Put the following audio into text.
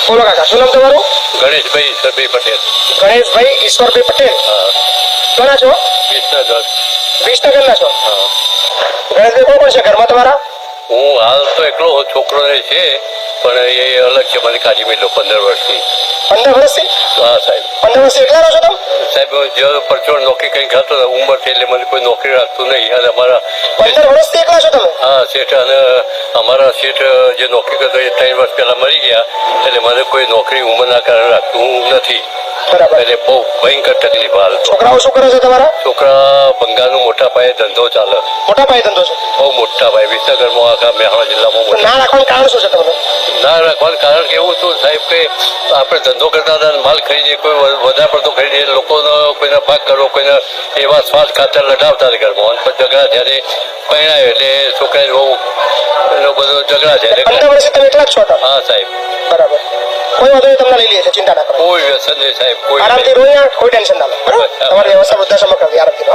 બોલો કાકા, શું નામ તમારું? ગણેશભાઈ ઈશ્વરભાઈ પટેલ. ગણેશભાઈ ઈશ્વરભાઈ પટેલ. હા. કોના છો? વિસનગર. વિસનગરના છો? હા. ગણેશભાઈ કોણ કોણ છે ઘરમાં તમારા? હું હાલ તો એકલો છોકરો છે, પણ એ અલગ છે, મને કાઢી મેલો 15 વર્ષથી. 15 વર્ષથી? હા સાહેબ. 15 વર્ષથી એકલા રહો છો તમે? સાહેબ જે પરચોડ નોકરી કઈ ખાતો ઉંમર છે એટલે મને કોઈ નોકરી રાખતું નહીં. અને અમારા 15 વર્ષથી એકલા છો તમે? હા શેઠ, અને અમારા શેઠ જે નોકરી કરતો એ 3 વર્ષ પહેલા મરી ગયા, એટલે મને કોઈ નોકરી ઉંમરના કારણે રાખતું નથી. બરાબર. એટલે બહુ ભયંકર તકલીફ હાલ. છોકરાઓ શું કરે છે તમારા? છોકરા બંગાળનો મોટા પાયે ધંધો ચાલે. મોટા પાયે ધંધો છે? બહુ મોટા પાયે વિસનગરમાં, આખા મહેસાણા જિલ્લામાં તો ના રાખવાનું કારણ શું છે તમને? ના રાખવાનું કારણ કે એવું હતું સાહેબ કે આપણે ધંધો કરતા હતા, માલ ખરીદીએ, કોઈ વધારે પડતો ખરીદીએ, લોકોનો કોઈના ભાગ કરવો, કોઈના એવા સ્વાદ ખાતર લડાવતા હતા ઘરમાં. અને પછી ઝઘડા જ્યારે પરણાયો એટલે છોકરાને બહુ એનો બધો ઝઘડા છે. 15 વર્ષથી તમે એકલા જ છો? હા સાહેબ. બરાબર. કોઈ વાંધો નહીં, તમને લઈ લઈએ છીએ, ચિંતા ના કરો. કોઈ વ્યસન નહીં સાહેબ, કોઈ આરામથી રોઈ, કોઈ ટેન્શન ના લો. બરાબર? તમારી વ્યવસ્થા વૃદ્ધાશ્રમમાં કરવી, આરામથી.